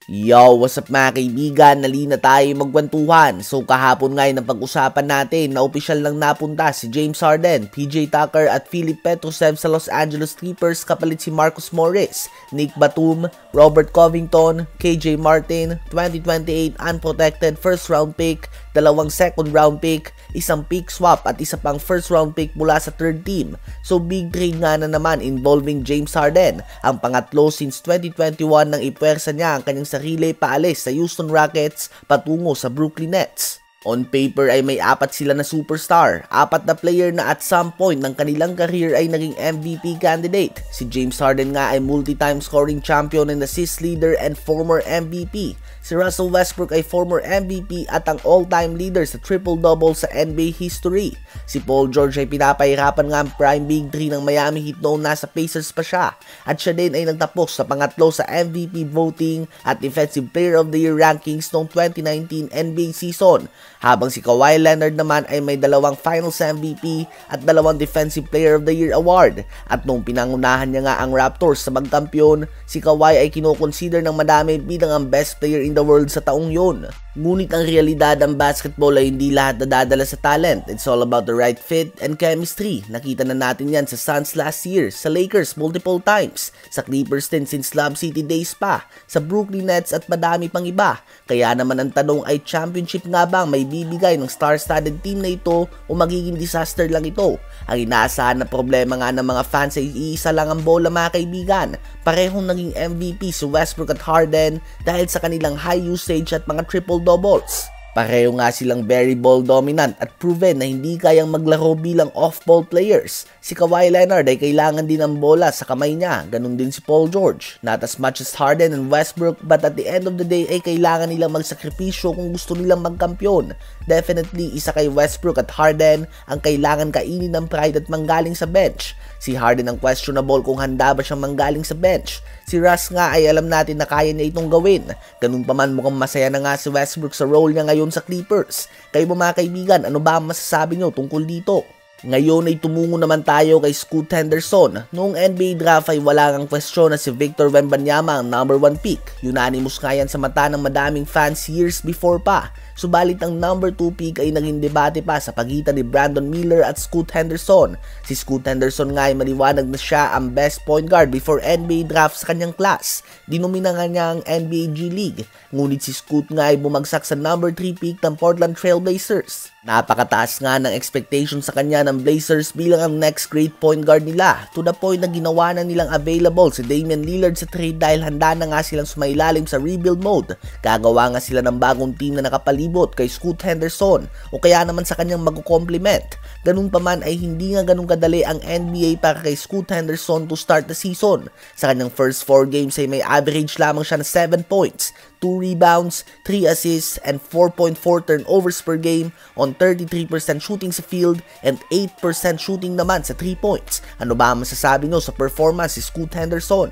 Yo, what's up mga kaibigan? Nali na tayo magkwentuhan. So kahapon nga ng pag-usapan natin na opisyal lang napunta si James Harden, PJ Tucker at Filip Petrusev sa Los Angeles Clippers kapalit si Marcus Morris, Nick Batum, Robert Covington, KJ Martin, 2028 unprotected first round pick, 2 second round pick, isang pick swap at isa pang first round pick mula sa third team. So big trade nga na naman involving James Harden, ang pangatlo since 2021 nang ipwersa niya ang kanyang sarili paalis sa Houston Rockets patungo sa Brooklyn Nets. On paper ay may apat sila na superstar, apat na player na at some point ng kanilang career ay naging MVP candidate. Si James Harden nga ay multi-time scoring champion and assist leader and former MVP. Si Russell Westbrook ay former MVP at ang all-time leader sa triple-double sa NBA history. Si Paul George ay pinapahirapan nga ang prime big three ng Miami Heat noong nasa Pacers pa siya. At siya din ay nagtapos sa pangatlo sa MVP voting at Defensive Player of the Year rankings noong 2019 NBA season. Habang si Kawhi Leonard naman ay may 2 Finals MVP at 2 Defensive Player of the Year award. At nung pinangunahan niya nga ang Raptors sa magkampiyon, si Kawhi ay kinoconsider ng madami bilang ang best player in the world sa taong yun. Ngunit ang realidad ng basketball ay hindi lahat nadadala sa talent. It's all about the right fit and chemistry. Nakita na natin yan sa Suns last year, sa Lakers multiple times, sa Clippers din since Lob City days pa, sa Brooklyn Nets at madami pang iba. Kaya naman ang tanong ay championship nga bang may bibigay ng star-studded team na ito o magiging disaster lang ito? Ang inaasahan na problema nga ng mga fans ay iisa lang ang bola mga kaibigan. Parehong naging MVP si Westbrook at Harden dahil sa kanilang high usage at mga triple-doubles. Pareho nga silang very ball dominant at proven na hindi kayang maglaro bilang off-ball players. Si Kawhi Leonard ay kailangan din ng bola sa kamay niya, ganun din si Paul George. Not as much as Harden and Westbrook, but at the end of the day ay kailangan nilang magsakripisyo kung gusto nilang magkampiyon. Definitely isa kay Westbrook at Harden ang kailangan kainin ng pride at manggaling sa bench. Si Harden ang questionable kung handa ba siyang manggaling sa bench. Si Russ nga ay alam natin na kaya niya itong gawin. Ganun pa man mukhang masaya na nga si Westbrook sa role niya ngayon sa Clippers. Kayo mga kaibigan, ano ba ang masasabi nyo tungkol dito? Ngayon ay tumungo naman tayo kay Scoot Henderson. Noong NBA draft ay wala kang kwestiyon na si Victor Wembanyama ang number 1 pick. Unanimous nga yan sa mata ng madaming fans years before pa. Subalit ang number 2 pick ay naging debate pa sa pagitan ni Brandon Miller at Scoot Henderson. Si Scoot Henderson nga ay maliwanag na siya ang best point guard before NBA draft sa kanyang class. Dinomina nga niya ang NBA G League. Ngunit si Scoot nga ay bumagsak sa number 3 pick ng Portland Trail Blazers. Napakataas nga ng expectation sa kanya ng Blazers bilang ang next great point guard nila, to the point na ginawa na nilang available si Damian Lillard sa trade dahil handa na nga silang sumailalim sa rebuild mode. Gagawa nga sila ng bagong team na nakapalibot kay Scoot Henderson o kaya naman sa kanyang mag-complement. Ganun pa man ay hindi nga ganun kadali ang NBA para kay Scoot Henderson to start the season. Sa kanyang first 4 games ay may average lamang siya na 7 points, 2 rebounds, 3 assists, and 4.4 turnovers per game on 33% shooting sa field and 8% shooting naman sa 3 points. Ano ba ang masasabi nyo sa performance si Scoot Henderson?